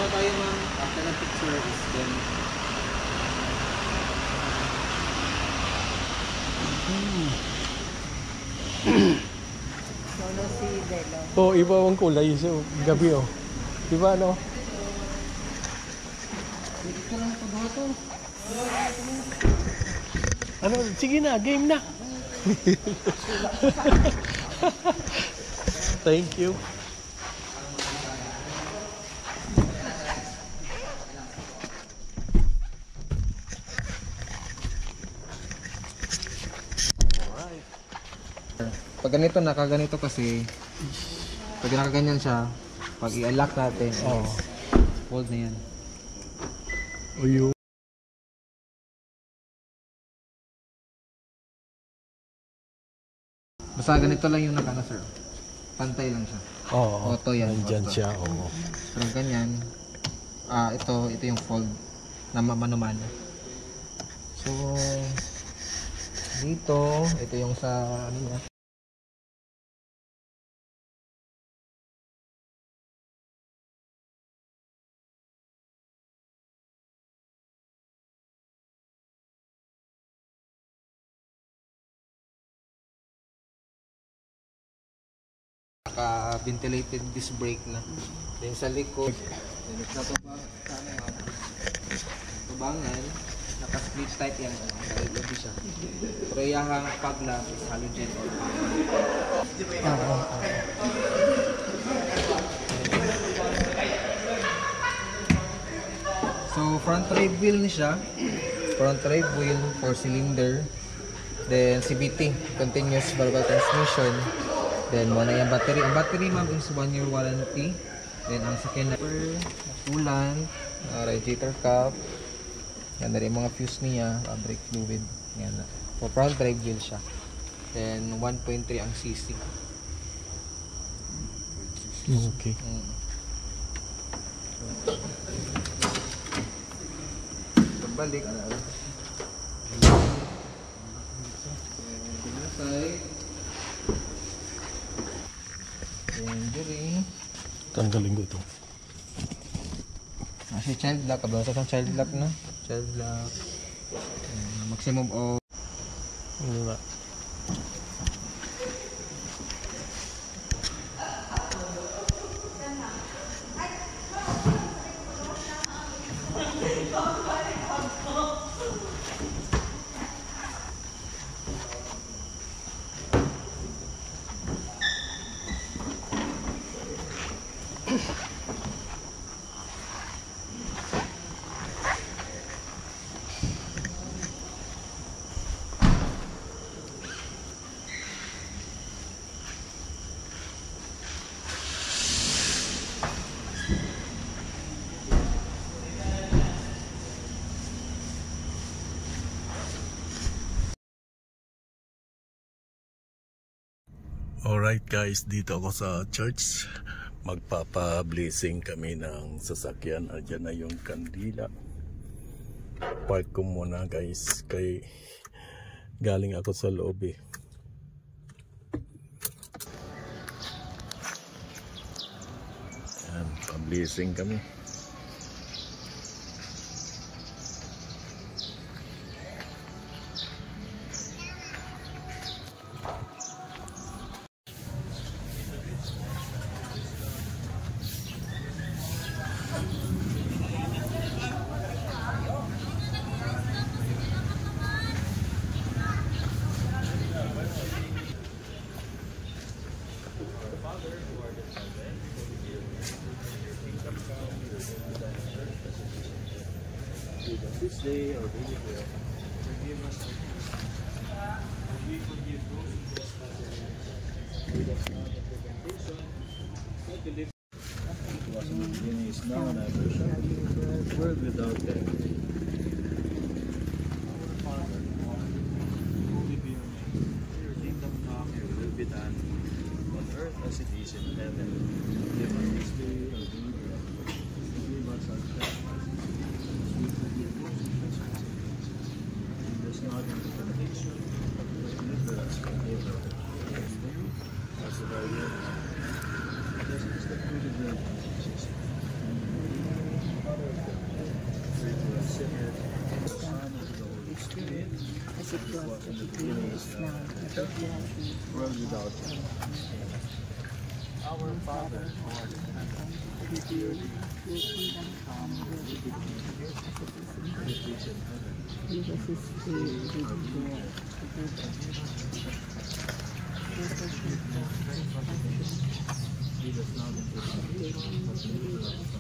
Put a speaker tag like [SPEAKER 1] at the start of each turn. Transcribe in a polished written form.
[SPEAKER 1] So tayo ma'am, after the picture is then
[SPEAKER 2] Solo si Delo.
[SPEAKER 3] Oh, iba ang kulay sa gabi oh. Diba no?
[SPEAKER 1] dito lang po doon.
[SPEAKER 3] Ano, sige na, game na. Thank you.
[SPEAKER 1] Pag ganito, nakaganito kasi, pag nakaganyan siya, pag i-unlock natin, hold na yan.
[SPEAKER 3] Uyo.
[SPEAKER 1] Basta ganito lang yung nakana sir. Pantay lang siya.
[SPEAKER 3] Oo.
[SPEAKER 1] Auto yan.
[SPEAKER 3] Nandyan
[SPEAKER 1] auto.
[SPEAKER 3] siya, oo.
[SPEAKER 1] Pero ganyan, ito yung fold na mano-mano. So, dito, ito yung sa, ano niya. Naka-ventilated disc brake na. Then sa likod, tubangan, naka-split type yan. Naka-LED siya. Pero yung pagla is halogen or So front drive wheel ni siya. Front drive wheel, 4-cylinder. Then CVT, continuous variable transmission. Then muna yung battery. Ang battery ma'am is 1-year warranty. Then ang second number, coolant, radiator cap. Yan na rin mga fuse niya, brake fluid. Yan na. For front drive wheel siya. Then 1.3 ang cc.
[SPEAKER 3] Okay.
[SPEAKER 1] Balik.
[SPEAKER 3] Tanggalin ko ito.
[SPEAKER 1] Kasi child lock, abang sa child lock na. Child lock. Maximum of
[SPEAKER 3] Ano na? Alright guys, dito ako sa church. Magpapa-blessing kami ng sasakyan. Ayan na yung kandila. Park ko muna guys, kay galing ako sa loob eh. Ayan, pa-blessing kami. This day or daily prayer, forgive us our sins, and we forgive those who trespass against us. Lead us not into temptation, but deliver us from evil. The beginning is now and ever shall be, world without end. Our Father, holy be your name. Your kingdom come, your will be done, on earth as it is in heaven. Give us this day our daily bread. Forgive us our trespasses. Not into temptation, but deliver us from evil. As the very end, this is the fruit of your Jesus.
[SPEAKER 2] as it was at the beginning, is now, and ever shall be,
[SPEAKER 3] world without end.
[SPEAKER 2] Our Father, who art in heaven, hallowed be your name. Your kingdom come, your will be done on earth as it is in heaven. Give us this day our daily bread, forgive us our trespasses, as we forgive those who trespass against us.
[SPEAKER 3] Lead us not into temptation, but deliver us from